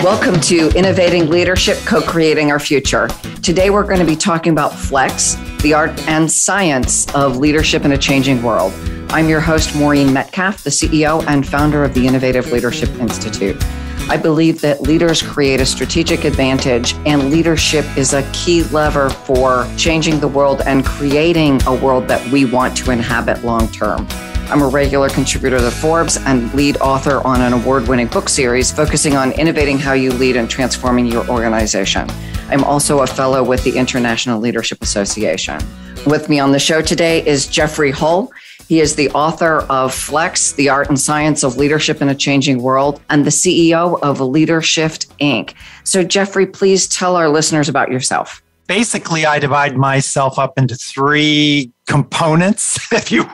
Welcome to Innovating Leadership, Co-Creating Our Future. Today we're going to be talking about Flex, the art and science of leadership in a changing world. I'm your host, Maureen Metcalf, the CEO and founder of the Innovative Leadership Institute. I believe that leaders create a strategic advantage, and leadership is a key lever for changing the world and creating a world that we want to inhabit long term. I'm a regular contributor to Forbes and lead author on an award-winning book series focusing on innovating how you lead and transforming your organization. I'm also a fellow with the International Leadership Association. With me on the show today is Jeffrey Hull. He is the author of Flex, the art and science of leadership in a changing world, and the CEO of LeaderShift, Inc. So Jeffrey, please tell our listeners about yourself. Basically, I divide myself up into three components, if you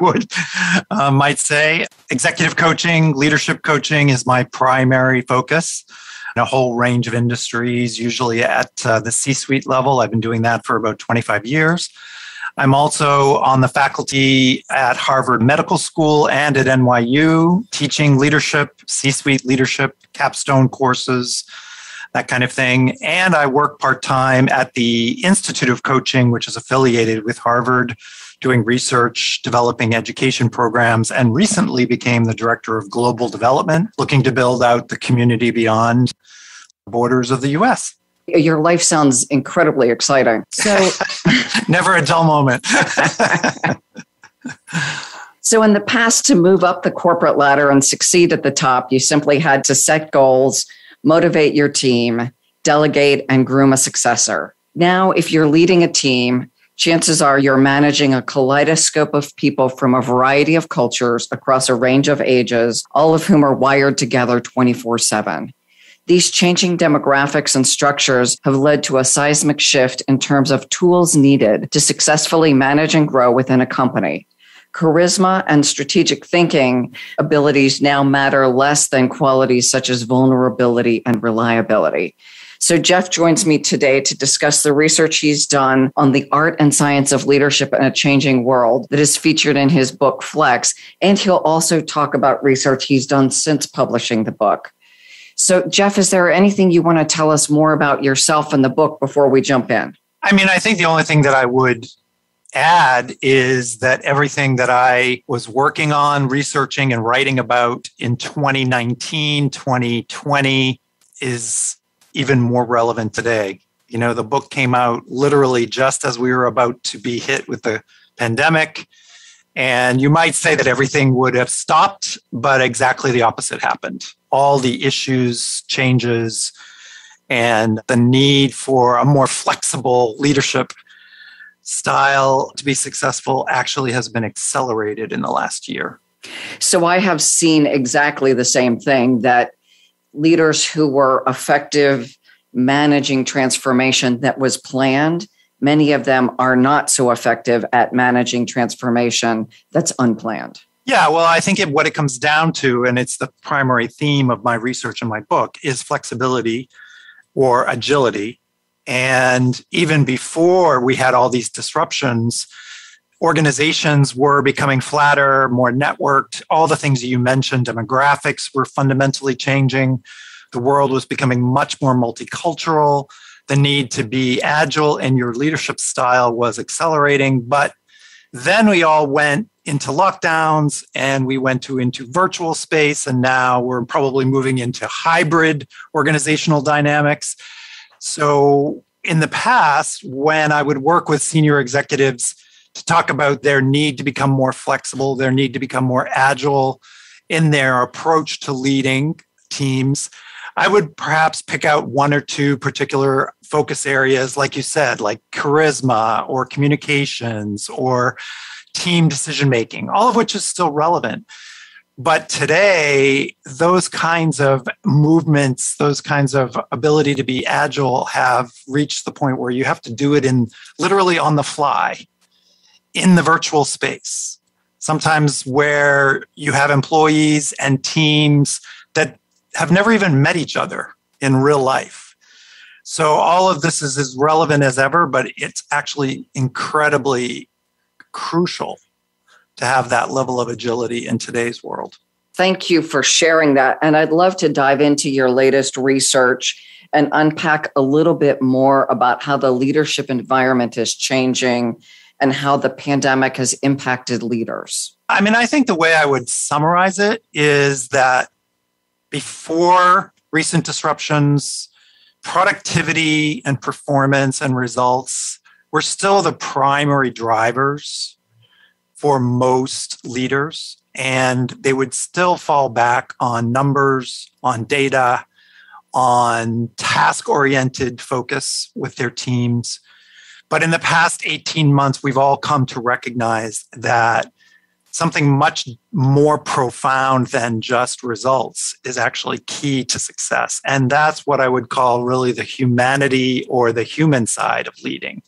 might say. Executive coaching, leadership coaching is my primary focus in a whole range of industries, usually at the C-suite level. I've been doing that for about 25 years. I'm also on the faculty at Harvard Medical School and at NYU, teaching leadership, C-suite leadership, capstone courses, that kind of thing. And I work part-time at the Institute of Coaching, which is affiliated with Harvard, doing research, developing education programs, and recently became the director of global development, looking to build out the community beyond the borders of the US. Your life sounds incredibly exciting. So, never a dull moment. So in the past, to move up the corporate ladder and succeed at the top, you simply had to set goals, motivate your team, delegate, and groom a successor. Now, if you're leading a team, chances are you're managing a kaleidoscope of people from a variety of cultures across a range of ages, all of whom are wired together 24/7. These changing demographics and structures have led to a seismic shift in terms of tools needed to successfully manage and grow within a company. Charisma and strategic thinking abilities now matter less than qualities such as vulnerability and reliability. So Jeff joins me today to discuss the research he's done on the art and science of leadership in a changing world that is featured in his book, Flex. And he'll also talk about research he's done since publishing the book. So, Jeff, is there anything you want to tell us more about yourself and the book before we jump in? I mean, I think the only thing that I would add is that everything that I was working on, researching and writing about in 2019, 2020 is even more relevant today. You know, the book came out literally just as we were about to be hit with the pandemic. And you might say that everything would have stopped, but exactly the opposite happened. All the issues, changes, and the need for a more flexible leadership style to be successful actually has been accelerated in the last year. So I have seen exactly the same thing, that leaders who were effective managing transformation that was planned, many of them are not so effective at managing transformation that's unplanned. Yeah, well, I think what it comes down to, and it's the primary theme of my research in my book, is flexibility or agility. And even before we had all these disruptions, organizations were becoming flatter, more networked. All the things that you mentioned, demographics were fundamentally changing. The world was becoming much more multicultural. The need to be agile in your leadership style was accelerating. But then we all went into lockdowns and we went into virtual space. And now we're probably moving into hybrid organizational dynamics. So in the past, when I would work with senior executives to talk about their need to become more flexible, their need to become more agile in their approach to leading teams, I would perhaps pick out one or two particular focus areas, like you said, like charisma or communications or team decision-making, all of which is still relevant. But today, those kinds of movements, those kinds of ability to be agile have reached the point where you have to do it in literally on the fly in the virtual space. Sometimes where you have employees and teams that have never even met each other in real life. So all of this is as relevant as ever, but it's actually incredibly crucial to have that level of agility in today's world. Thank you for sharing that. And I'd love to dive into your latest research and unpack a little bit more about how the leadership environment is changing and how the pandemic has impacted leaders. I mean, I think the way I would summarize it is that before recent disruptions, productivity and performance and results were still the primary drivers for most leaders. And they would still fall back on numbers, on data, on task-oriented focus with their teams. But in the past 18 months, we've all come to recognize that something much more profound than just results is actually key to success. And that's what I would call really the humanity or the human side of leading.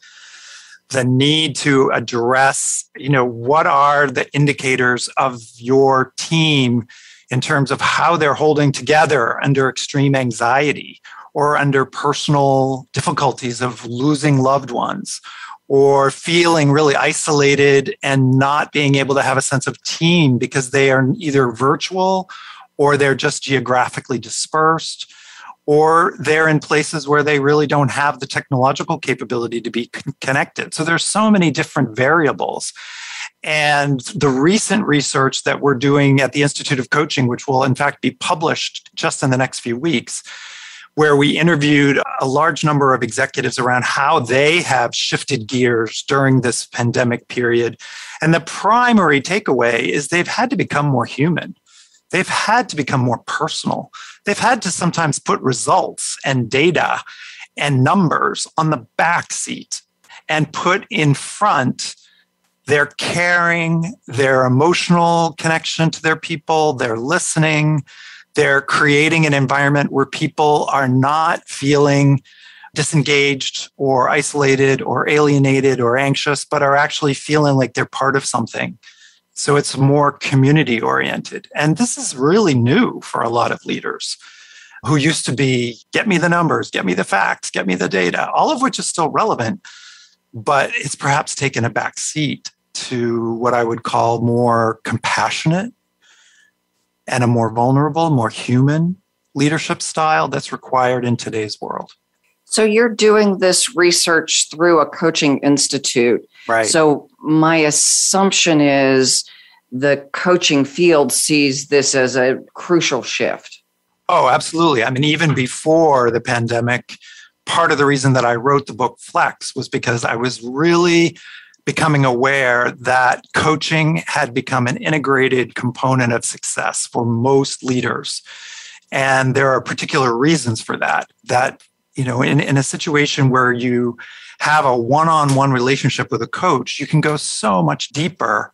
The need to address, what are the indicators of your team in terms of how they're holding together under extreme anxiety or under personal difficulties of losing loved ones, or feeling really isolated and not being able to have a sense of team because they are either virtual or they're just geographically dispersed, or they're in places where they really don't have the technological capability to be connected. So there's so many different variables. And the recent research that we're doing at the Institute of Coaching, which will in fact be published just in the next few weeks, where we interviewed a large number of executives around how they have shifted gears during this pandemic period. And the primary takeaway is they've had to become more human. They've had to become more personal. They've had to sometimes put results and data and numbers on the back seat and put in front their caring, their emotional connection to their people, their listening. They're creating an environment where people are not feeling disengaged or isolated or alienated or anxious, but are actually feeling like they're part of something. So it's more community oriented. And this is really new for a lot of leaders who used to be, get me the numbers, get me the facts, get me the data, all of which is still relevant, but it's perhaps taken a back seat to what I would call more compassionate and a more vulnerable, more human leadership style that's required in today's world. So you're doing this research through a coaching institute. Right. So my assumption is the coaching field sees this as a crucial shift. Oh, absolutely. I mean, even before the pandemic, part of the reason that I wrote the book Flex was because I was really becoming aware that coaching had become an integrated component of success for most leaders. And there are particular reasons for that, in a situation where you have a one-on-one relationship with a coach, you can go so much deeper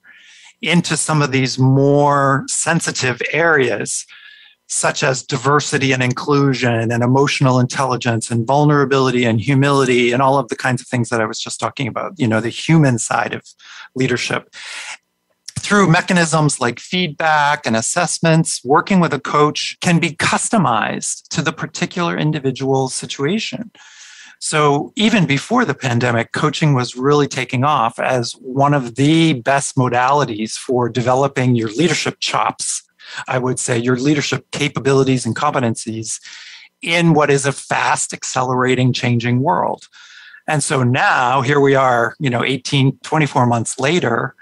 into some of these more sensitive areas, such as diversity and inclusion and emotional intelligence and vulnerability and humility and all of the kinds of things that I was just talking about, the human side of leadership. Through mechanisms like feedback and assessments, working with a coach can be customized to the particular individual situation. So even before the pandemic, coaching was really taking off as one of the best modalities for developing your leadership chops, I would say, your leadership capabilities and competencies in what is a fast, accelerating, changing world. And so now here we are, 18, 24 months later.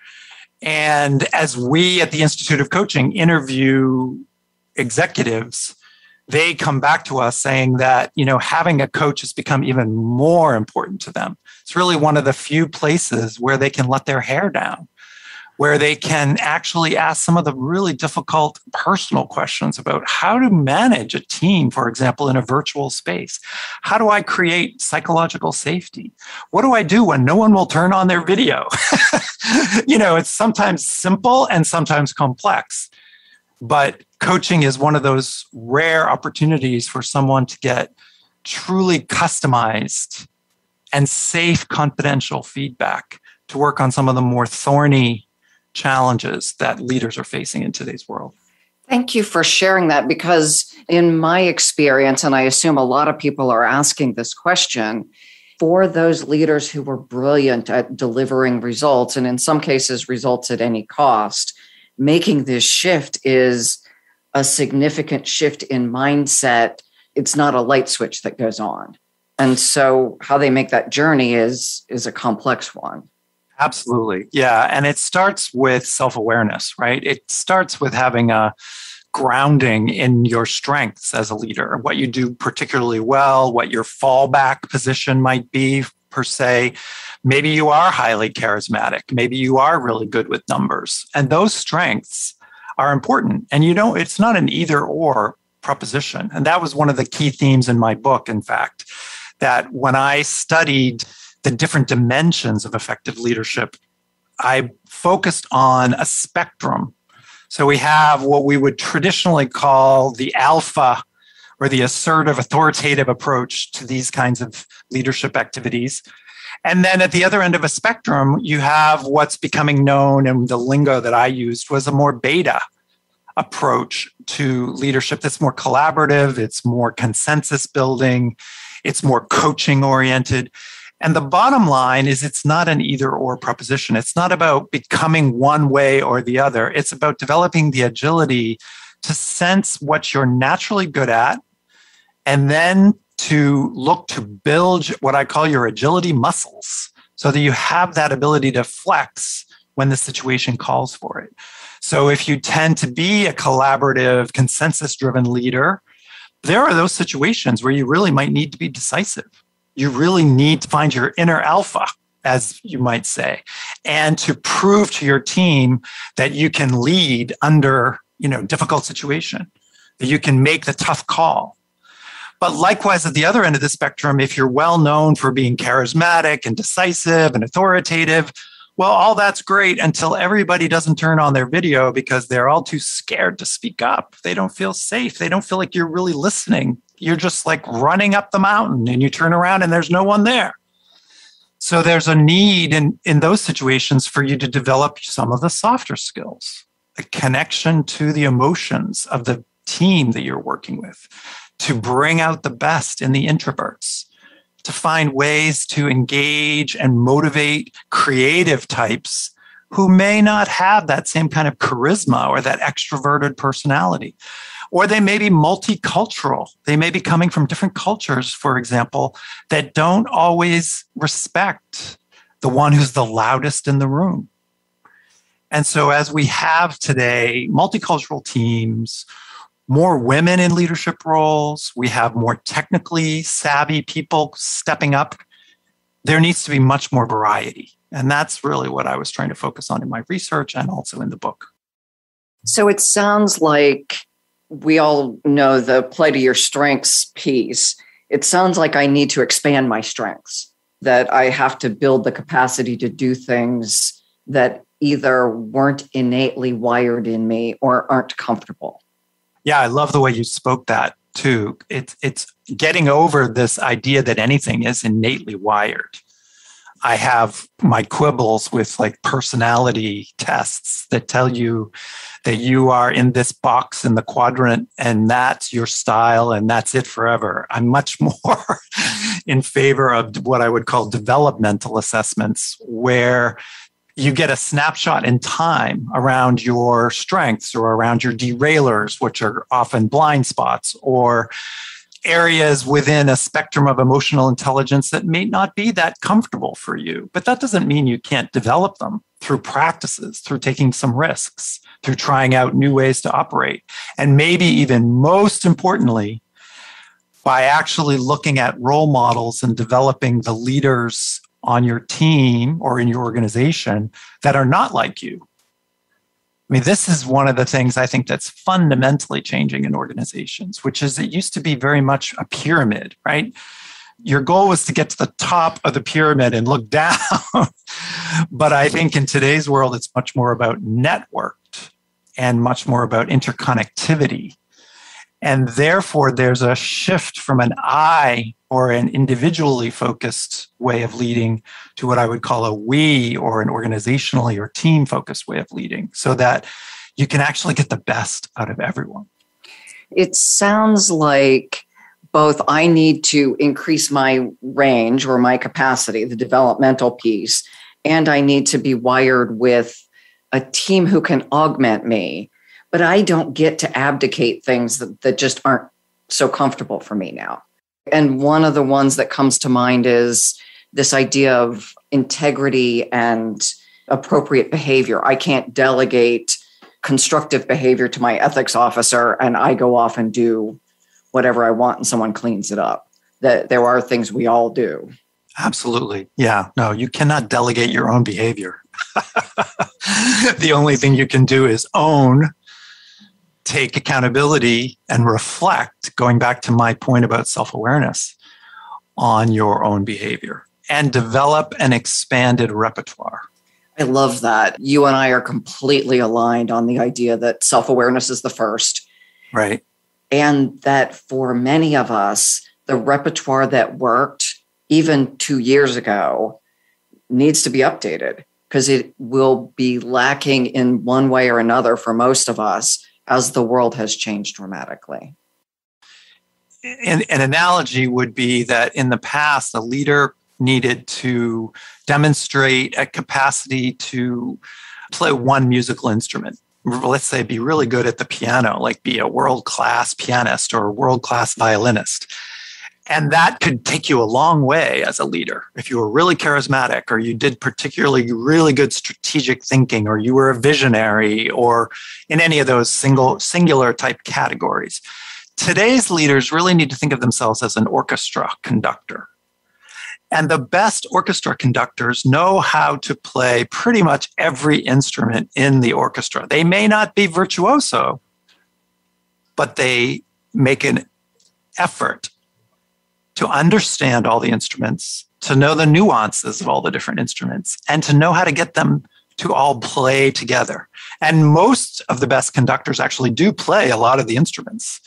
And as we at the Institute of Coaching interview executives, they come back to us saying that, having a coach has become even more important to them. It's really one of the few places where they can let their hair down, where they can actually ask some of the really difficult personal questions about how to manage a team, for example, in a virtual space. How do I create psychological safety? What do I do when no one will turn on their video? It's sometimes simple and sometimes complex, but coaching is one of those rare opportunities for someone to get truly customized and safe, confidential feedback to work on some of the more thorny challenges that leaders are facing in today's world. Thank you for sharing that, because in my experience, and I assume a lot of people are asking this question, for those leaders who were brilliant at delivering results, and in some cases results at any cost, making this shift is a significant shift in mindset. It's not a light switch that goes on. And so how they make that journey is a complex one. Absolutely. Yeah. And it starts with self-awareness, right? It starts with having a grounding in your strengths as a leader, what you do particularly well, what your fallback position might be, per se. Maybe you are highly charismatic. Maybe you are really good with numbers. And those strengths are important. And it's not an either or proposition. And that was one of the key themes in my book, in fact, that when I studied the different dimensions of effective leadership, I focused on a spectrum. So we have what we would traditionally call the alpha, or the assertive, authoritative approach to these kinds of leadership activities. And then at the other end of a spectrum, you have what's becoming known, and the lingo that I used was a more beta approach to leadership that's more collaborative, it's more consensus building, it's more coaching oriented. And the bottom line is it's not an either or proposition. It's not about becoming one way or the other. It's about developing the agility to sense what you're naturally good at, and then to look to build what I call your agility muscles so that you have that ability to flex when the situation calls for it. So if you tend to be a collaborative, consensus-driven leader, there are those situations where you really might need to be decisive. You really need to find your inner alpha, as you might say, and to prove to your team that you can lead under, difficult situation, that you can make the tough call. But likewise, at the other end of the spectrum, if you're well known for being charismatic and decisive and authoritative, well, all that's great until everybody doesn't turn on their video because they're all too scared to speak up. They don't feel safe. They don't feel like you're really listening. You're just like running up the mountain and you turn around and there's no one there. So there's a need in those situations for you to develop some of the softer skills, a connection to the emotions of the team that you're working with, to bring out the best in the introverts, to find ways to engage and motivate creative types who may not have that same kind of charisma or that extroverted personality. Or they may be multicultural. They may be coming from different cultures, for example, that don't always respect the one who's the loudest in the room. And so as we have today, multicultural teams, more women in leadership roles, we have more technically savvy people stepping up, there needs to be much more variety. And that's really what I was trying to focus on in my research and also in the book. So it sounds like we all know the play to your strengths piece. It sounds like I need to expand my strengths, that I have to build the capacity to do things that either weren't innately wired in me or aren't comfortable. Yeah, I love the way you spoke that too. It's getting over this idea that anything is innately wired. I have my quibbles with like personality tests that tell you that you are in this box in the quadrant and that's your style and that's it forever. I'm much more in favor of what I would call developmental assessments, where you get a snapshot in time around your strengths or around your derailers, which are often blind spots, or areas within a spectrum of emotional intelligence that may not be that comfortable for you. But that doesn't mean you can't develop them through practices, through taking some risks, through trying out new ways to operate. And maybe even most importantly, by actually looking at role models and developing the leaders on your team or in your organization that are not like you. I mean, this is one of the things I think that's fundamentally changing in organizations, which is it used to be very much a pyramid, right? Your goal was to get to the top of the pyramid and look down. But I think in today's world, it's much more about networked and much more about interconnectivity. And therefore, there's a shift from an I or an individually focused way of leading to what I would call a we or an organizationally or team focused way of leading, so that you can actually get the best out of everyone. It sounds like both I need to increase my range or my capacity, the developmental piece, and I need to be wired with a team who can augment me. but I don't get to abdicate things that just aren't so comfortable for me now. And one of the ones that comes to mind is this idea of integrity and appropriate behavior. I can't delegate constructive behavior to my ethics officer and I go off and do whatever I want and someone cleans it up. That there are things we all do. Absolutely. Yeah. No, you cannot delegate your own behavior. The only thing you can do is own, take accountability, and reflect, going back to my point about self-awareness, on your own behavior and develop an expanded repertoire. I love that. You and I are completely aligned on the idea that self-awareness is the first. Right. And that for many of us, the repertoire that worked even 2 years ago needs to be updated because it will be lacking in one way or another for most of us as the world has changed dramatically. An analogy would be that in the past, a leader needed to demonstrate a capacity to play one musical instrument. Let's say be really good at the piano, like be a world-class pianist or a world-class violinist. And that could take you a long way as a leader. If you were really charismatic or you did particularly really good strategic thinking or you were a visionary or in any of those singular type categories. Today's leaders really need to think of themselves as an orchestra conductor. And the best orchestra conductors know how to play pretty much every instrument in the orchestra. They may not be virtuoso, but they make an effort to understand all the instruments, to know the nuances of all the different instruments, and to know how to get them to all play together. And most of the best conductors actually do play a lot of the instruments.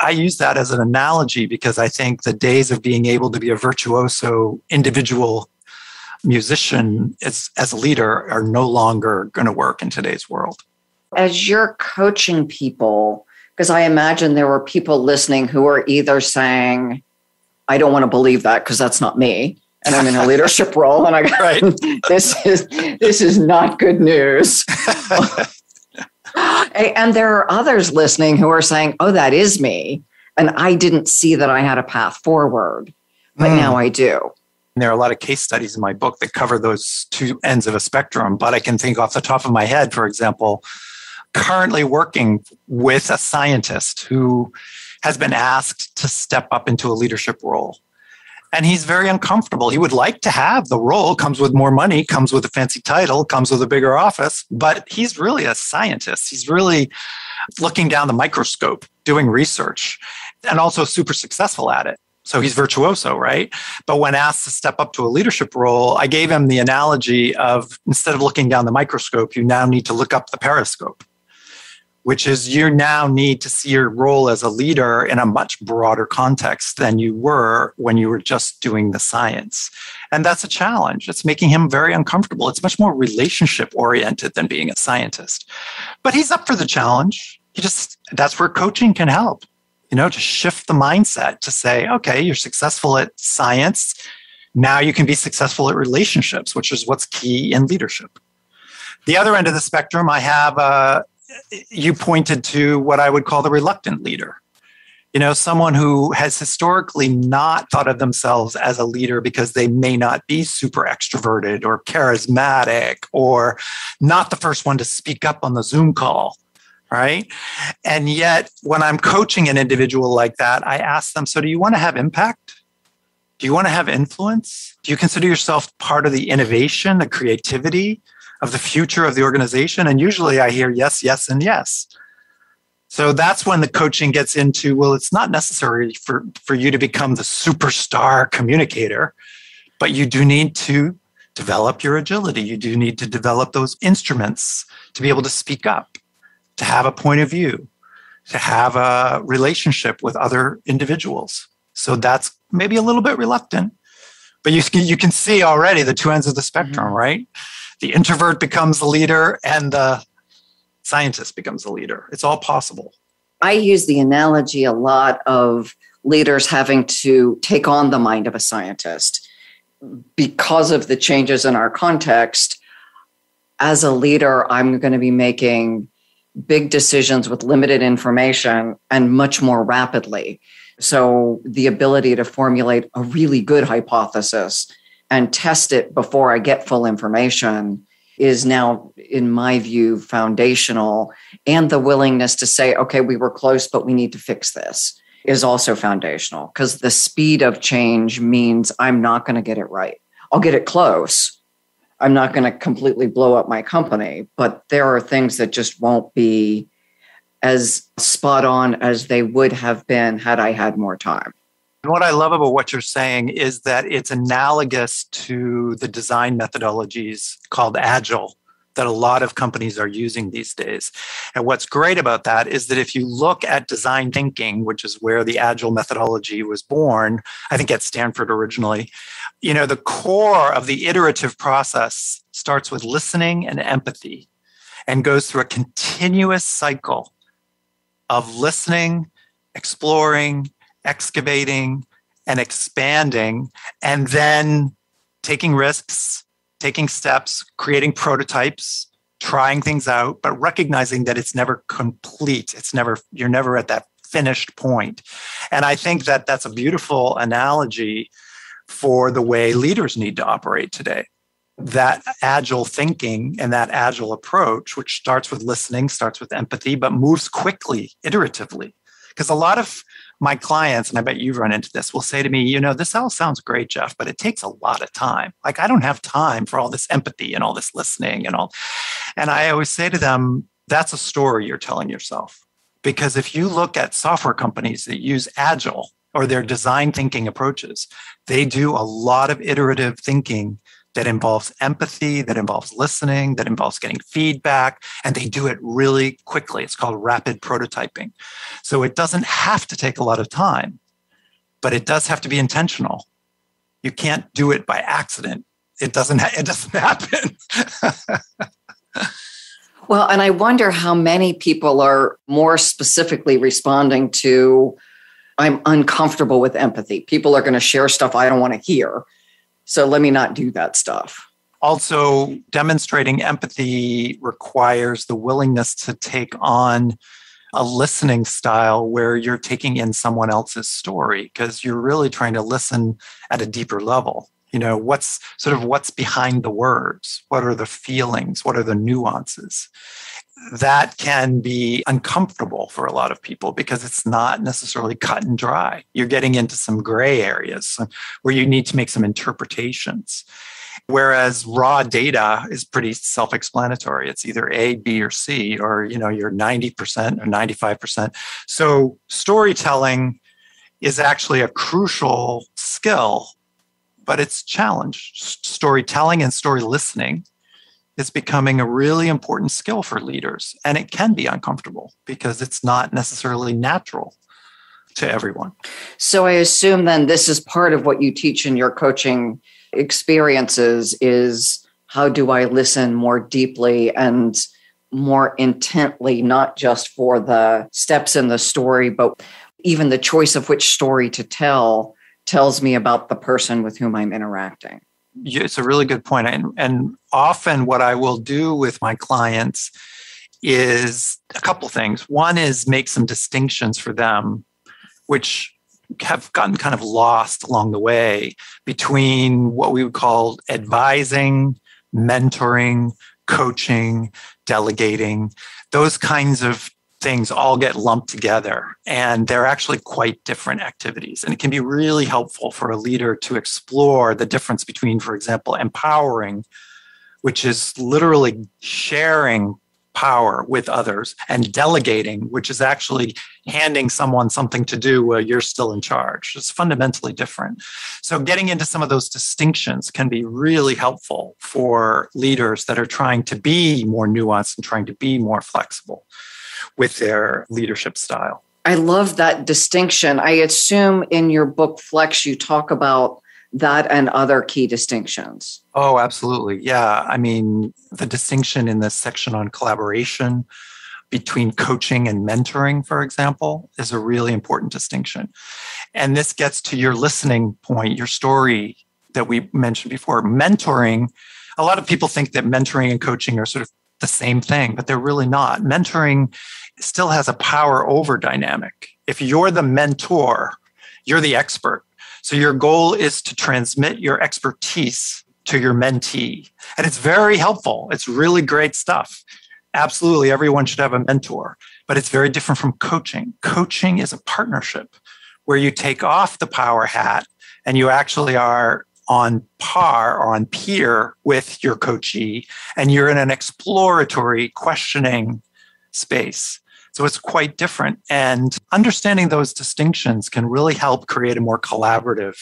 I use that as an analogy because I think the days of being able to be a virtuoso individual musician as a leader are no longer going to work in today's world. As you're coaching people, because I imagine there were people listening who are either saying, I don't want to believe that because that's not me. And I'm in a leadership role and this is not good news. And there are others listening who are saying, oh, that is me. And I didn't see that I had a path forward, but now I do. And there are a lot of case studies in my book that cover those two ends of a spectrum. But I can think off the top of my head, for example, currently working with a scientist who has been asked to step up into a leadership role. And he's very uncomfortable. He would like to have the role, comes with more money, comes with a fancy title, comes with a bigger office, but he's really a scientist. He's really looking down the microscope, doing research, and also super successful at it. So he's virtuoso, right? But when asked to step up to a leadership role, I gave him the analogy of instead of looking down the microscope, you now need to look up the periscope, which is you now need to see your role as a leader in a much broader context than you were when you were just doing the science. And that's a challenge. It's making him very uncomfortable. It's much more relationship oriented than being a scientist. But he's up for the challenge. That's where coaching can help, to shift the mindset to say, okay, you're successful at science. Now you can be successful at relationships, which is what's key in leadership. The other end of the spectrum, I have you pointed to what I would call the reluctant leader. Someone who has historically not thought of themselves as a leader because they may not be super extroverted or charismatic or not the first one to speak up on the Zoom call, right? And yet, when I'm coaching an individual like that, I ask them, so do you want to have impact? Do you want to have influence? Do you consider yourself part of the innovation, the creativity of the future of the organization? And usually I hear yes, yes, and yes. So that's when the coaching gets into, well, it's not necessary for you to become the superstar communicator, but you do need to develop your agility. You do need to develop those instruments to be able to speak up, to have a point of view, to have a relationship with other individuals. So that's maybe a little bit reluctant, but you can see already the two ends of the spectrum, right? The introvert becomes the leader and the scientist becomes the leader. It's all possible. I use the analogy a lot of leaders having to take on the mind of a scientist because of the changes in our context. As a leader, I'm going to be making big decisions with limited information and much more rapidly. So the ability to formulate a really good hypothesis and test it before I get full information is now, in my view, foundational. And the willingness to say, okay, we were close, but we need to fix this is also foundational, because the speed of change means I'm not going to get it right. I'll get it close. I'm not going to completely blow up my company, but there are things that just won't be as spot on as they would have been had I had more time. And what I love about what you're saying is that it's analogous to the design methodologies called Agile that a lot of companies are using these days. And what's great about that is that if you look at design thinking, which is where the Agile methodology was born, I think at Stanford originally, the core of the iterative process starts with listening and empathy and goes through a continuous cycle of listening, exploring, excavating, and expanding, and then taking risks, taking steps, creating prototypes, trying things out, but recognizing that it's never complete. You're never at that finished point. And I think that that's a beautiful analogy for the way leaders need to operate today. That agile thinking and that agile approach, which starts with listening, starts with empathy, but moves quickly, iteratively. Because a lot of my clients, and I bet you've run into this, will say to me, this all sounds great, Jeff, but it takes a lot of time. Like, I don't have time for all this empathy and all this listening and all. And I always say to them, that's a story you're telling yourself. Because if you look at software companies that use agile or their design thinking approaches, they do a lot of iterative thinking that involves empathy, that involves listening, that involves getting feedback, and they do it really quickly. It's called rapid prototyping. So it doesn't have to take a lot of time, but it does have to be intentional. You can't do it by accident. It doesn't happen. Well, and I wonder how many people are more specifically responding to, I'm uncomfortable with empathy. People are going to share stuff I don't want to hear. So let me not do that stuff. Also, demonstrating empathy requires the willingness to take on a listening style where you're taking in someone else's story, because you're really trying to listen at a deeper level. What's behind the words? What are the feelings? What are the nuances? That can be uncomfortable for a lot of people because it's not necessarily cut and dry. You're getting into some gray areas where you need to make some interpretations. Whereas raw data is pretty self-explanatory. It's either A, B, or C, or you're 90% or 95%. So storytelling is actually a crucial skill, but it's challenged. Storytelling and story listening is becoming a really important skill for leaders. And it can be uncomfortable because it's not necessarily natural to everyone. So I assume then this is part of what you teach in your coaching experiences is how do I listen more deeply and more intently, not just for the steps in the story, but even the choice of which story to tell tells me about the person with whom I'm interacting. It's a really good point. And often what I will do with my clients is a couple things. One is make some distinctions for them, which have gotten kind of lost along the way between what we would call advising, mentoring, coaching, delegating. Those kinds of things all get lumped together, and they're actually quite different activities. And it can be really helpful for a leader to explore the difference between, for example, empowering, which is literally sharing power with others, and delegating, which is actually handing someone something to do while you're still in charge. It's fundamentally different. So getting into some of those distinctions can be really helpful for leaders that are trying to be more nuanced and trying to be more flexible with their leadership style. I love that distinction. I assume in your book, Flex, you talk about that and other key distinctions. Oh, absolutely. Yeah. I mean, the distinction in this section on collaboration between coaching and mentoring, for example, is a really important distinction. And this gets to your listening point, your story that we mentioned before. Mentoring, a lot of people think that mentoring and coaching are sort of the same thing, but they're really not. Mentoring still has a power over dynamic. If you're the mentor, you're the expert. So your goal is to transmit your expertise to your mentee. And it's very helpful. It's really great stuff. Absolutely, everyone should have a mentor, but it's very different from coaching. Coaching is a partnership where you take off the power hat and you actually are on par or on peer with your coachee, and you're in an exploratory questioning space. So it's quite different. And understanding those distinctions can really help create a more collaborative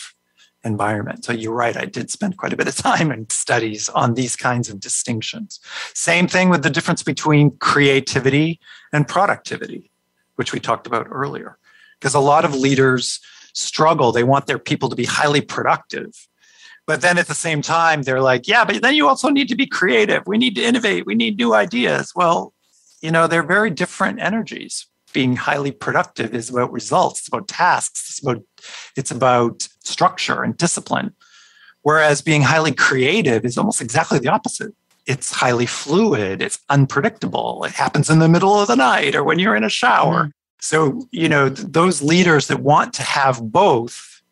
environment. So you're right, I did spend quite a bit of time in studies on these kinds of distinctions. Same thing with the difference between creativity and productivity, which we talked about earlier. Because a lot of leaders struggle. They want their people to be highly productive. But then at the same time, they're like, yeah, but then you also need to be creative. We need to innovate. We need new ideas. Well, they're very different energies. Being highly productive is about results. It's about tasks. It's about structure and discipline. Whereas being highly creative is almost exactly the opposite. It's highly fluid. It's unpredictable. It happens in the middle of the night or when you're in a shower. Mm-hmm. So, those leaders that want to have both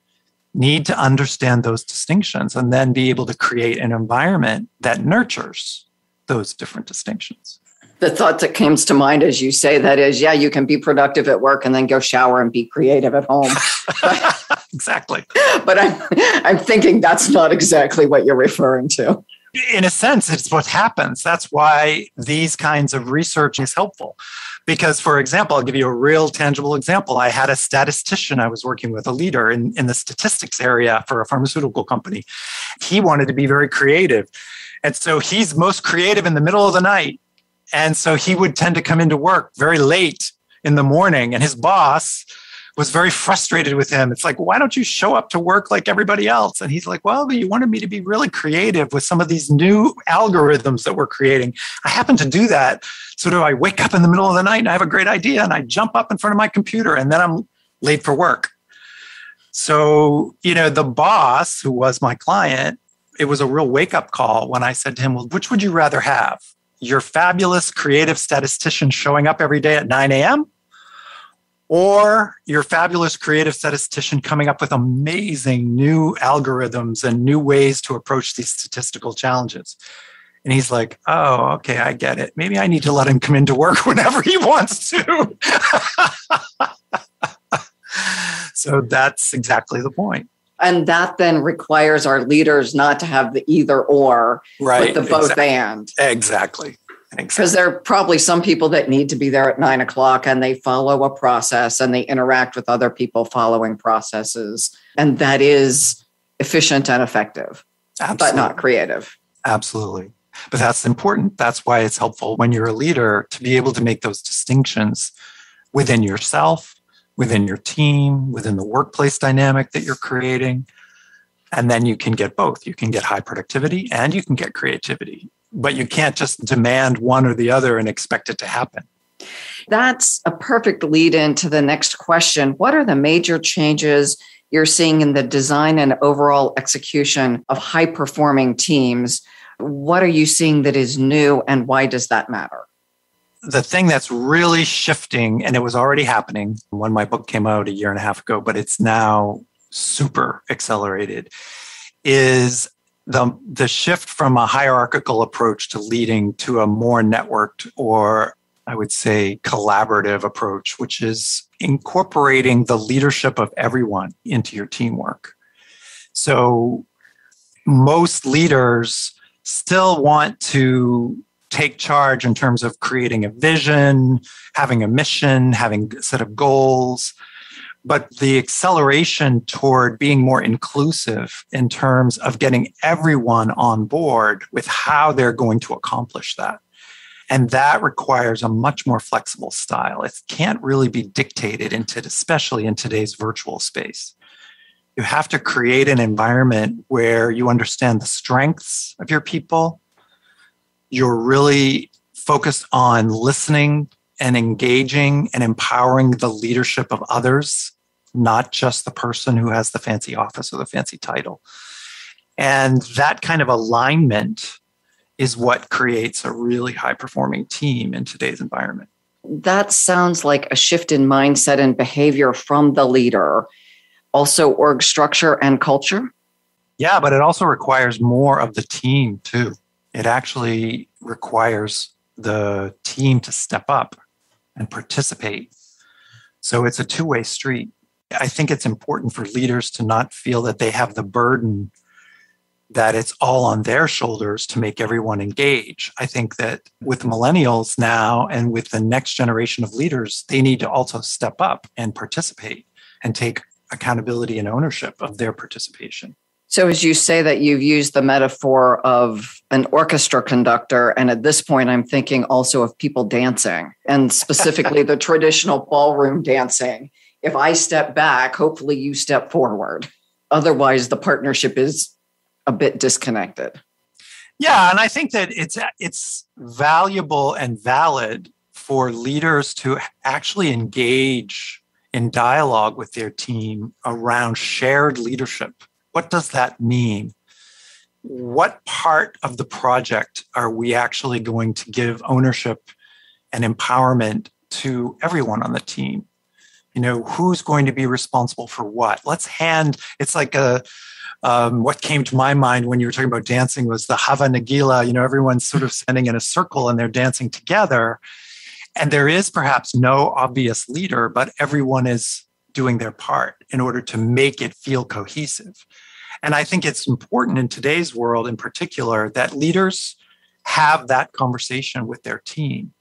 need to understand those distinctions and then be able to create an environment that nurtures those different distinctions. The thought that comes to mind as you say that is, yeah, you can be productive at work and then go shower and be creative at home. Exactly. But I'm thinking that's not exactly what you're referring to. In a sense, it's what happens. That's why these kinds of research is helpful. Because, for example, I'll give you a real tangible example. I had a statistician I was working with, a leader in the statistics area for a pharmaceutical company. He wanted to be very creative. And so he's most creative in the middle of the night. And so he would tend to come into work very late in the morning. And his boss was very frustrated with him. It's like, why don't you show up to work like everybody else? And he's like, well, but you wanted me to be really creative with some of these new algorithms that we're creating. I happen to do that. So do I wake up in the middle of the night and I have a great idea and I jump up in front of my computer and then I'm late for work. So, the boss who was my client, it was a real wake-up call when I said to him, well, which would you rather have? Your fabulous creative statistician showing up every day at 9 a.m.? Or your fabulous creative statistician coming up with amazing new algorithms and new ways to approach these statistical challenges? And he's like, oh, okay, I get it. Maybe I need to let him come into work whenever he wants to. So that's exactly the point. And that then requires our leaders not to have the either or, right, but the both and. Exactly. Because there are probably some people that need to be there at 9 o'clock and they follow a process and they interact with other people following processes. And that is efficient and effective, but not creative. Absolutely. But that's important. That's why it's helpful when you're a leader to be able to make those distinctions within yourself, within your team, within the workplace dynamic that you're creating. And then you can get both. You can get high productivity and you can get creativity. But you can't just demand one or the other and expect it to happen. That's a perfect lead into the next question. What are the major changes you're seeing in the design and overall execution of high-performing teams? What are you seeing that is new, and why does that matter? The thing that's really shifting, and it was already happening when my book came out a year and a half ago, but it's now super accelerated, is the shift from a hierarchical approach to leading to a more networked, or I would say collaborative approach, which is incorporating the leadership of everyone into your teamwork. So most leaders still want to take charge in terms of creating a vision, having a mission, having a set of goals. But the acceleration toward being more inclusive in terms of getting everyone on board with how they're going to accomplish that. And that requires a much more flexible style. It can't really be dictated especially in today's virtual space. You have to create an environment where you understand the strengths of your people. You're really focused on listening and engaging and empowering the leadership of others, not just the person who has the fancy office or the fancy title. And that kind of alignment is what creates a really high performing team in today's environment. That sounds like a shift in mindset and behavior from the leader. Also, org structure and culture. Yeah, but it also requires more of the team too. It actually requires the team to step up and participate. So it's a two-way street. I think it's important for leaders to not feel that they have the burden that it's all on their shoulders to make everyone engage. I think that with millennials now and with the next generation of leaders, they need to also step up and participate and take accountability and ownership of their participation. So as you say that, you've used the metaphor of an orchestra conductor. And at this point, I'm thinking also of people dancing, and specifically the traditional ballroom dancing. If I step back, hopefully you step forward. Otherwise, the partnership is a bit disconnected. Yeah, and I think that it's valuable and valid for leaders to actually engage in dialogue with their team around shared leadership. What does that mean? What part of the project are we actually going to give ownership and empowerment to everyone on the team? You know, who's going to be responsible for what? It's like what came to my mind when you were talking about dancing was the Hava Nagila. You know, everyone's sort of standing in a circle and they're dancing together. And there is perhaps no obvious leader, but everyone is doing their part in order to make it feel cohesive. And I think it's important in today's world in particular that leaders have that conversation with their team.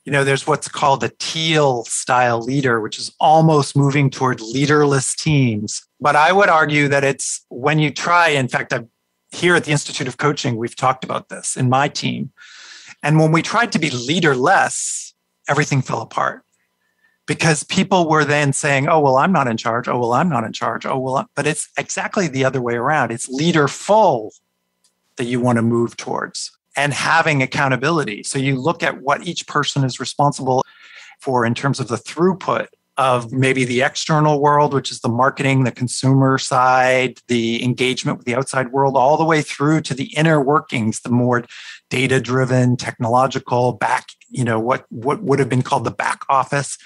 You know, there's what's called a teal style leader, which is almost moving toward leaderless teams. But I would argue that it's when you try, in fact, here at the Institute of Coaching, we've talked about this in my team. And when we tried to be leaderless, everything fell apart because people were then saying, oh, well, I'm not in charge. Oh, well, I'm not in charge. Oh, well, but it's exactly the other way around. It's leaderful that you want to move towards, and having accountability. So you look at what each person is responsible for in terms of the throughput of maybe the external world, which is the marketing, the consumer side, the engagement with the outside world, all the way through to the inner workings, the more data-driven, technological what would have been called the back office.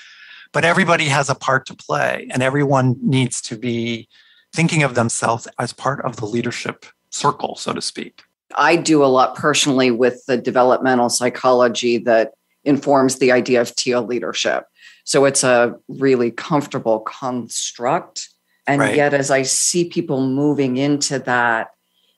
But everybody has a part to play, and everyone needs to be thinking of themselves as part of the leadership circle, so to speak. I do a lot personally with the developmental psychology that informs the idea of teal leadership. So it's a really comfortable construct. And right. Yet, as I see people moving into that,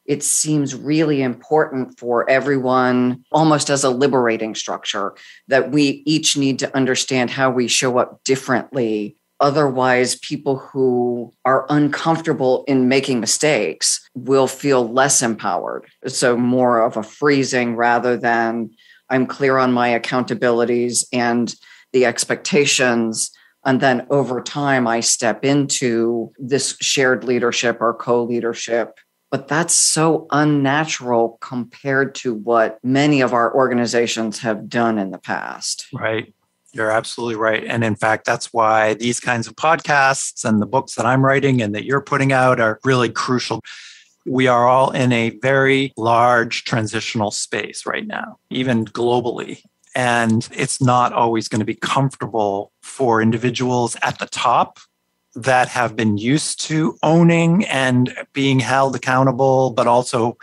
it seems really important for everyone, almost as a liberating structure, that we each need to understand how we show up differently. Otherwise, people who are uncomfortable in making mistakes will feel less empowered. So more of a freezing rather than I'm clear on my accountabilities and the expectations. And then over time, I step into this shared leadership or co-leadership. But that's so unnatural compared to what many of our organizations have done in the past. Right. You're absolutely right. And in fact, that's why these kinds of podcasts and the books that I'm writing and that you're putting out are really crucial. We are all in a very large transitional space right now, even globally. And it's not always going to be comfortable for individuals at the top that have been used to owning and being held accountable, but also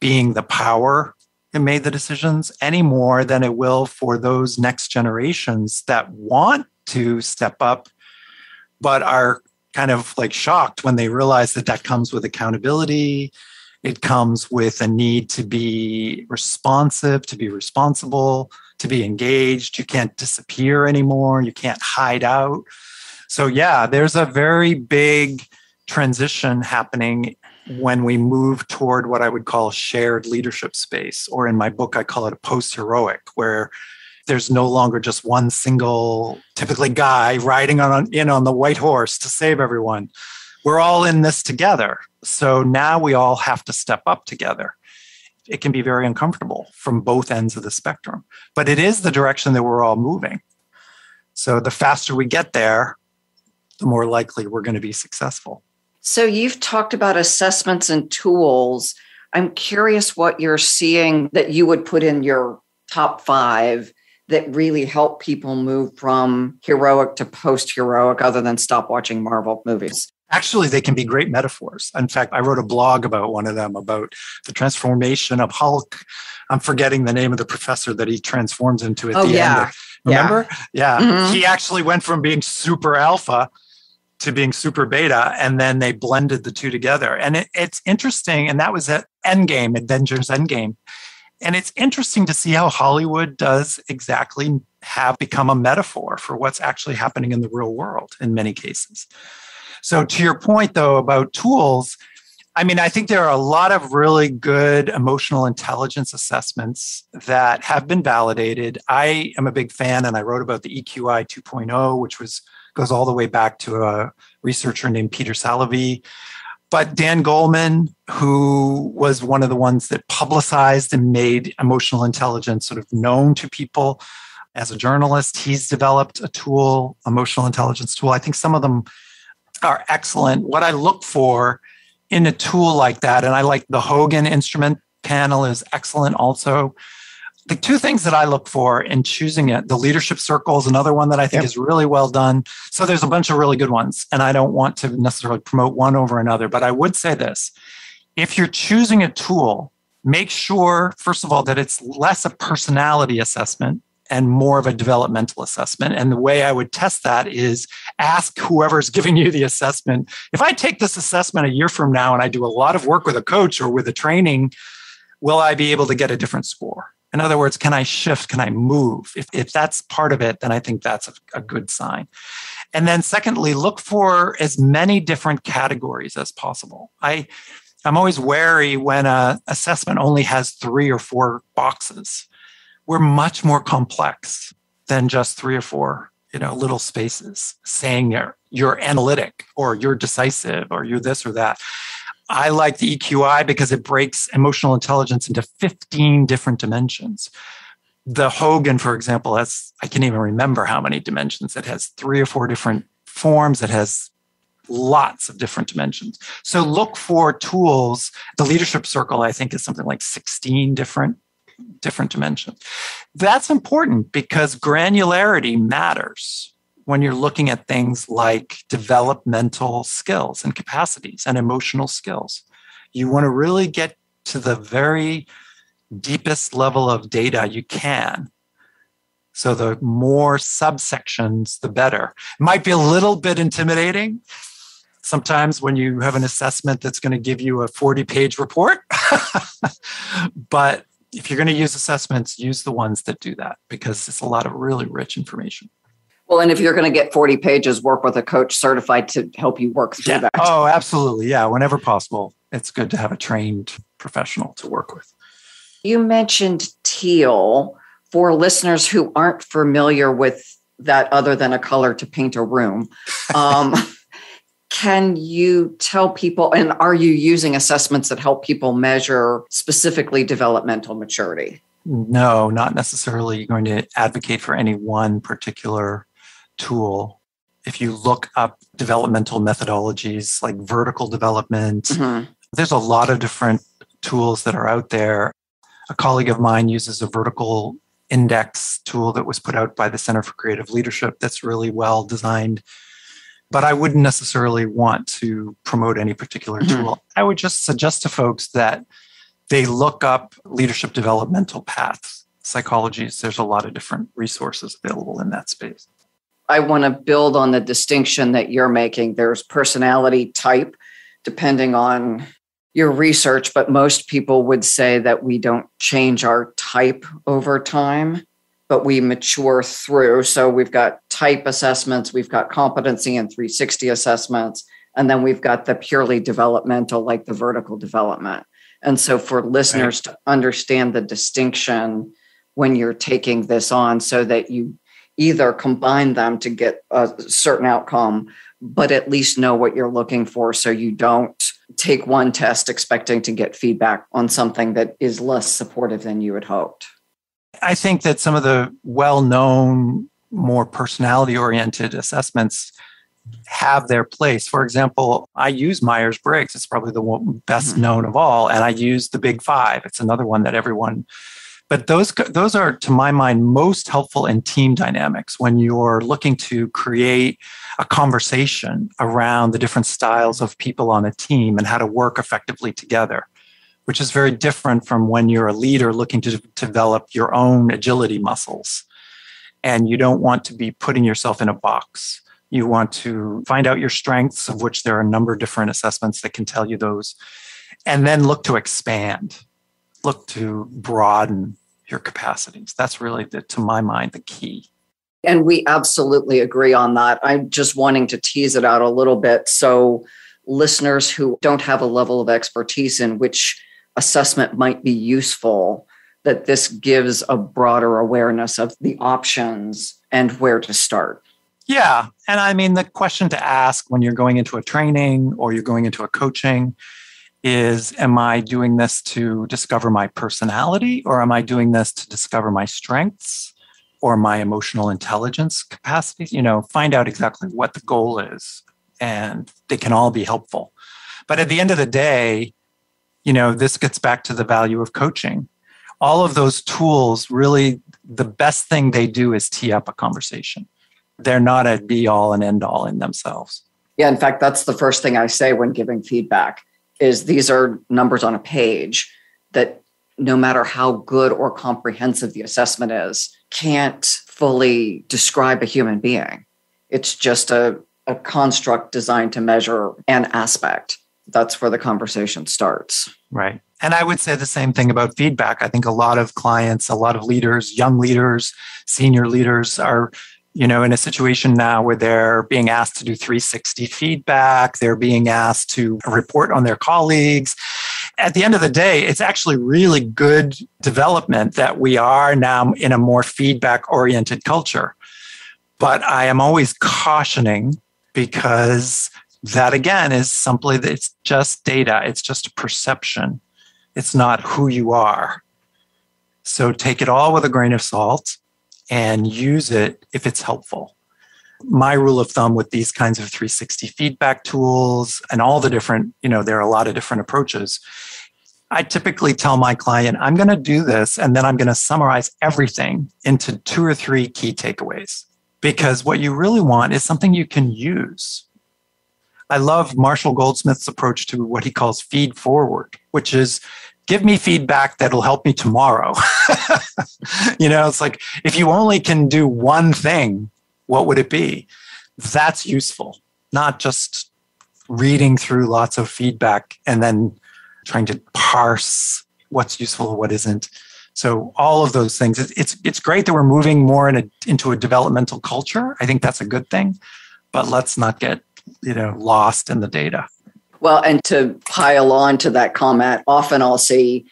being the power and made the decisions any more than it will for those next generations that want to step up, but are kind of like shocked when they realize that that comes with accountability. It comes with a need to be responsive, to be responsible, to be engaged. You can't disappear anymore. You can't hide out. So yeah, there's a very big transition happening when we move toward what I would call shared leadership space, or in my book, I call it a post-heroic, where there's no longer just one single, typically guy riding on the white horse to save everyone. We're all in this together. So now we all have to step up together. It can be very uncomfortable from both ends of the spectrum, but it is the direction that we're all moving. So the faster we get there, the more likely we're going to be successful. So you've talked about assessments and tools. I'm curious what you're seeing that you would put in your top 5 that really help people move from heroic to post-heroic other than stop watching Marvel movies. Actually, they can be great metaphors. In fact, I wrote a blog about one of them, about the transformation of Hulk. I'm forgetting the name of the professor that he transforms into at the end. Remember? Yeah. Mm-hmm. He actually went from being super alpha to being super beta, and then they blended the two together. And it's interesting, and that was at Endgame, Avengers Endgame. And it's interesting to see how Hollywood does exactly have become a metaphor for what's actually happening in the real world in many cases. So to your point, though, about tools, I mean, I think there are a lot of really good emotional intelligence assessments that have been validated. I am a big fan, and I wrote about the EQI 2.0, which goes all the way back to a researcher named Peter Salovey. But Dan Goleman, who was one of the ones that publicized and made emotional intelligence sort of known to people as a journalist, he's developed a tool, emotional intelligence tool. I think some of them are excellent. What I look for in a tool like that, and I like the Hogan instrument panel is excellent also. The two things that I look for in choosing it, the leadership circle is another one that I think is really well done. So there's a bunch of really good ones, and I don't want to necessarily promote one over another, but I would say this. If you're choosing a tool, make sure, first of all, that it's less a personality assessment and more of a developmental assessment. And the way I would test that is ask whoever's giving you the assessment. If I take this assessment a year from now and I do a lot of work with a coach or with a training, will I be able to get a different score? In other words, can I shift? Can I move? If that's part of it, then I think that's a good sign. And then secondly, look for as many different categories as possible. I'm always wary when an assessment only has 3 or 4 boxes. We're much more complex than just 3 or 4, little spaces saying you're analytic or you're decisive or you're this or that. I like the EQI because it breaks emotional intelligence into 15 different dimensions. The Hogan, for example, I can't even remember how many dimensions. It has 3 or 4 different forms. It has lots of different dimensions. So look for tools. The leadership circle, I think, is something like 16 different dimensions. That's important because granularity matters when you're looking at things like developmental skills and capacities and emotional skills. You want to really get to the very deepest level of data you can. So the more subsections, the better. It might be a little bit intimidating sometimes when you have an assessment that's going to give you a 40-page report. But if you're going to use assessments, use the ones that do that because it's a lot of really rich information. Well, and if you're going to get 40 pages, work with a coach certified to help you work through that. Oh, absolutely. Yeah. Whenever possible, it's good to have a trained professional to work with. You mentioned teal. For listeners who aren't familiar with that other than a color to paint a room, can you tell people, and are you using assessments that help people measure specifically developmental maturity? No, not necessarily going to advocate for any one particular tool. If you look up developmental methodologies like vertical development, there's a lot of different tools that are out there. A colleague of mine uses a vertical index tool that was put out by the Center for Creative Leadership that's really well designed. But I wouldn't necessarily want to promote any particular tool. I would just suggest to folks that they look up leadership developmental paths, psychologies. There's a lot of different resources available in that space. I want to build on the distinction that you're making. There's personality type, depending on your research, but most people would say that we don't change our type over time, but we mature through. So we've got type assessments, we've got competency and 360 assessments, and then we've got the purely developmental, like the vertical development. And so for listeners to understand the distinction when you're taking this on so that you either combine them to get a certain outcome, but at least know what you're looking for so you don't take one test expecting to get feedback on something that is less supportive than you had hoped. I think that some of the well-known, more personality-oriented assessments have their place. For example, I use Myers-Briggs. It's probably the best known of all. And I use the Big Five. It's another one that everyone, but those are, to my mind, most helpful in team dynamics when you're looking to create a conversation around the different styles of people on a team and how to work effectively together, which is very different from when you're a leader looking to develop your own agility muscles. And you don't want to be putting yourself in a box. You want to find out your strengths, of which there are a number of different assessments that can tell you those, and then look to expand, look to broaden your capacities. That's really, to my mind, the key. And we absolutely agree on that. I'm just wanting to tease it out a little bit. So listeners who don't have a level of expertise in which assessment might be useful, that this gives a broader awareness of the options and where to start. Yeah. And I mean, the question to ask when you're going into a training or you're going into a coaching is, am I doing this to discover my personality, or am I doing this to discover my strengths or my emotional intelligence capacities? Find out exactly what the goal is, and they can all be helpful. But at the end of the day, this gets back to the value of coaching. All of those tools, really, the best thing they do is tee up a conversation. They're not a be all and end all in themselves. Yeah, in fact, that's the first thing I say when giving feedback is these are numbers on a page that no matter how good or comprehensive the assessment is, can't fully describe a human being. It's just a construct designed to measure an aspect. That's where the conversation starts. Right. And I would say the same thing about feedback. I think a lot of clients, a lot of leaders, young leaders, senior leaders are in a situation now where they're being asked to do 360 feedback. They're being asked to report on their colleagues. At the end of the day, it's actually really good development that we are now in a more feedback-oriented culture. But I am always cautioning, because that, again, is simply, it's just data. It's just a perception. It's not who you are. So take it all with a grain of salt and use it if it's helpful. My rule of thumb with these kinds of 360 feedback tools and all the different, there are a lot of different approaches. I typically tell my client, I'm going to do this, and then I'm going to summarize everything into 2 or 3 key takeaways. Because what you really want is something you can use. I love Marshall Goldsmith's approach to what he calls feed forward, which is give me feedback that'll help me tomorrow. It's like, if you only can do one thing, what would it be? That's useful, not just reading through lots of feedback and then trying to parse what's useful, what isn't. So all of those things, it's great that we're moving more into a developmental culture. I think that's a good thing, but let's not get lost in the data. Well, and to pile on to that comment, often I'll see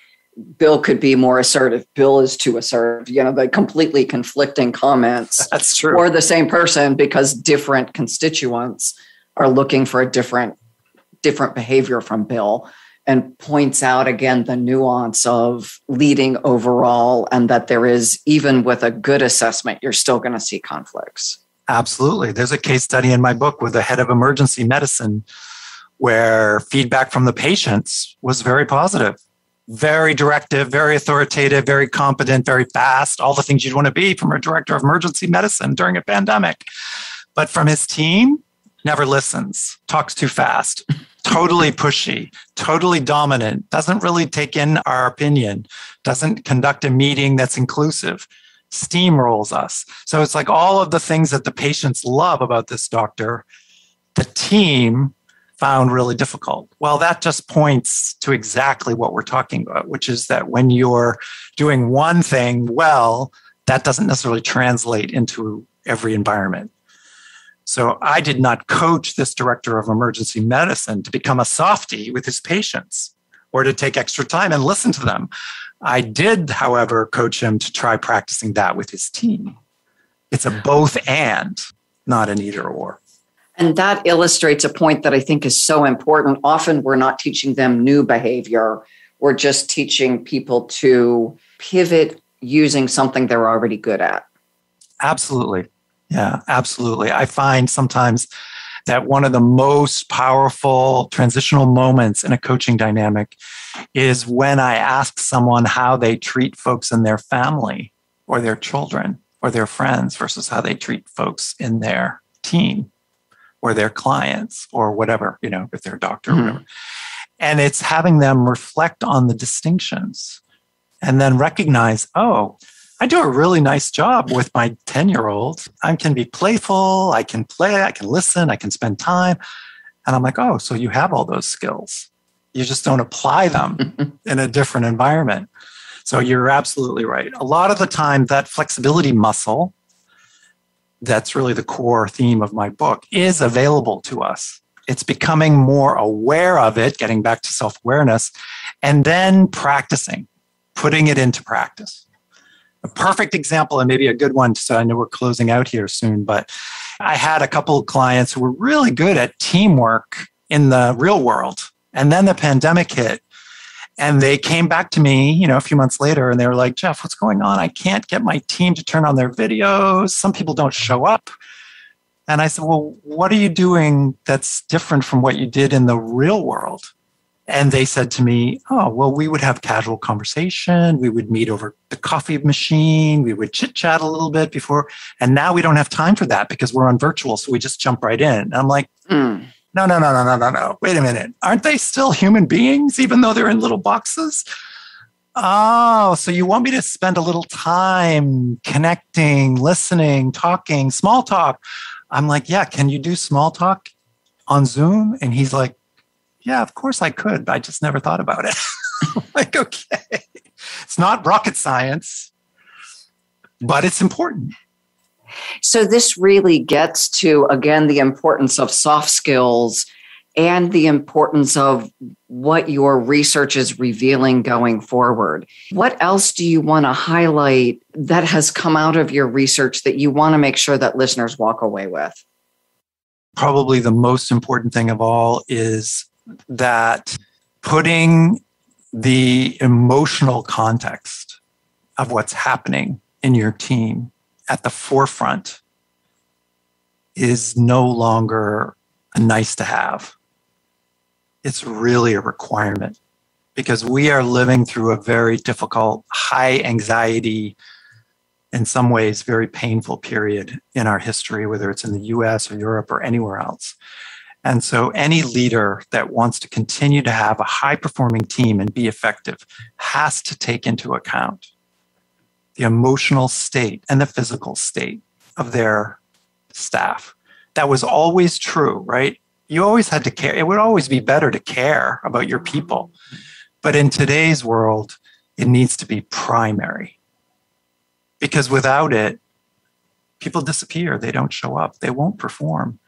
Bill could be more assertive. Bill is too assertive. The completely conflicting comments. That's true. Or the same person, because different constituents are looking for a different behavior from Bill, and points out again the nuance of leading overall, and that there is, even with a good assessment, you're still going to see conflicts. Absolutely. There's a case study in my book with the head of emergency medicine where feedback from the patients was very positive, very directive, very authoritative, very competent, very fast, all the things you'd want to be from a director of emergency medicine during a pandemic. But from his team, never listens, talks too fast, totally pushy, totally dominant, doesn't really take in our opinion, doesn't conduct a meeting that's inclusive, steamrolls us. So it's like all of the things that the patients love about this doctor, the team found really difficult. Well, that just points to exactly what we're talking about, which is that when you're doing one thing well, that doesn't necessarily translate into every environment. So I did not coach this director of emergency medicine to become a softie with his patients or to take extra time and listen to them. I did, however, coach him to try practicing that with his team. It's a both and, not an either or. And that illustrates a point that I think is so important. Often we're not teaching them new behavior. We're just teaching people to pivot using something they're already good at. Absolutely. Yeah, absolutely. I find sometimes that one of the most powerful transitional moments in a coaching dynamic is when I ask someone how they treat folks in their family or their children or their friends versus how they treat folks in their team or their clients or whatever, if they're a doctor or whatever. And it's having them reflect on the distinctions and then recognize, oh, I do a really nice job with my 10-year-old. I can be playful, I can play, I can listen, I can spend time. And I'm like, oh, so you have all those skills. You just don't apply them in a different environment. So you're absolutely right. A lot of the time, that flexibility muscle, that's really the core theme of my book, is available to us. It's becoming more aware of it, getting back to self-awareness, and then practicing, putting it into practice. A perfect example, and maybe a good one, so I know we're closing out here soon, but I had a couple of clients who were really good at teamwork in the real world. And then the pandemic hit. And they came back to me, a few months later, and they were like, Jeff, what's going on? I can't get my team to turn on their videos. Some people don't show up. And I said, well, what are you doing that's different from what you did in the real world? And they said to me, oh, well, we would have casual conversation. We would meet over the coffee machine. We would chit chat a little bit before. And now we don't have time for that because we're on virtual. So we just jump right in. And I'm like, No. Wait a minute. Aren't they still human beings, even though they're in little boxes? Oh, so you want me to spend a little time connecting, listening, talking, small talk. I'm like, yeah, can you do small talk on Zoom? And he's like, yeah, of course I could. But I just never thought about it. I'm like, okay. It's not rocket science, but it's important. So this really gets to, again, the importance of soft skills and the importance of what your research is revealing going forward. What else do you want to highlight that has come out of your research that you want to make sure that listeners walk away with? Probably the most important thing of all is that putting the emotional context of what's happening in your team at the forefront is no longer a nice to have. It's really a requirement because we are living through a very difficult, high anxiety, in some ways, very painful period in our history, whether it's in the US or Europe or anywhere else. And so any leader that wants to continue to have a high-performing team and be effective has to take into account the emotional state and the physical state of their staff. That was always true, right? You always had to care. It would always be better to care about your people. But in today's world, it needs to be primary. Because without it, people disappear. They don't show up. They won't perform.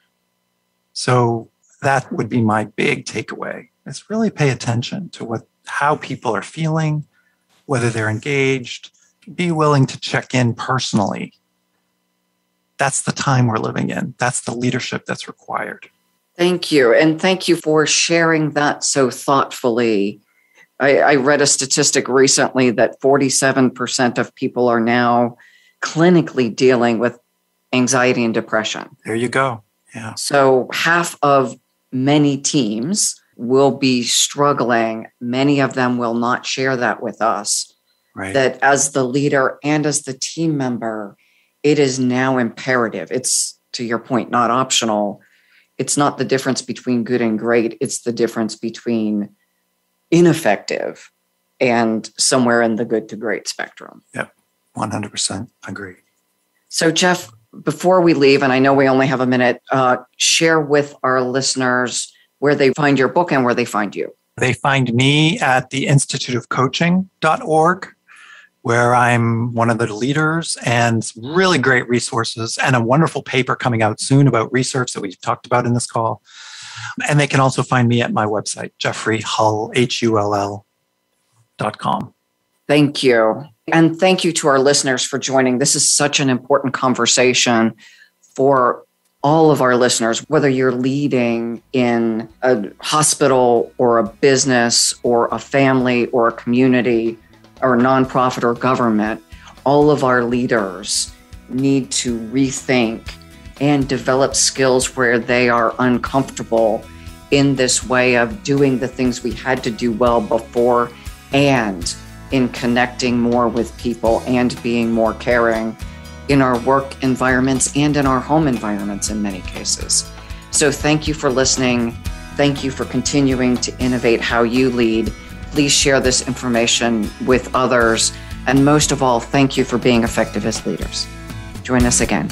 So that would be my big takeaway, is really pay attention to how people are feeling, whether they're engaged. Be willing to check in personally. That's the time we're living in. That's the leadership that's required. Thank you. And thank you for sharing that so thoughtfully. I read a statistic recently that 47% of people are now clinically dealing with anxiety and depression. There you go. Yeah. So half of many teams will be struggling. Many of them will not share that with us. Right. That as the leader and as the team member, it is now imperative. It's, to your point, not optional. It's not the difference between good and great. It's the difference between ineffective and somewhere in the good to great spectrum. Yep, 100% agree. So, Jeff, before we leave, and I know we only have a minute, share with our listeners where they find your book and where they find you. They find me at the instituteofcoaching.org, where I'm one of the leaders, and really great resources and a wonderful paper coming out soon about research that we've talked about in this call. And they can also find me at my website, jeffreyhull, HULL.com. Thank you. And thank you to our listeners for joining. This is such an important conversation for all of our listeners, whether you're leading in a hospital or a business or a family or a community or a nonprofit or government. All of our leaders need to rethink and develop skills where they are uncomfortable in this way of doing the things we had to do well before, and in connecting more with people and being more caring in our work environments and in our home environments in many cases. So thank you for listening. Thank you for continuing to innovate how you lead. Please share this information with others. And most of all, thank you for being effective as leaders. Join us again.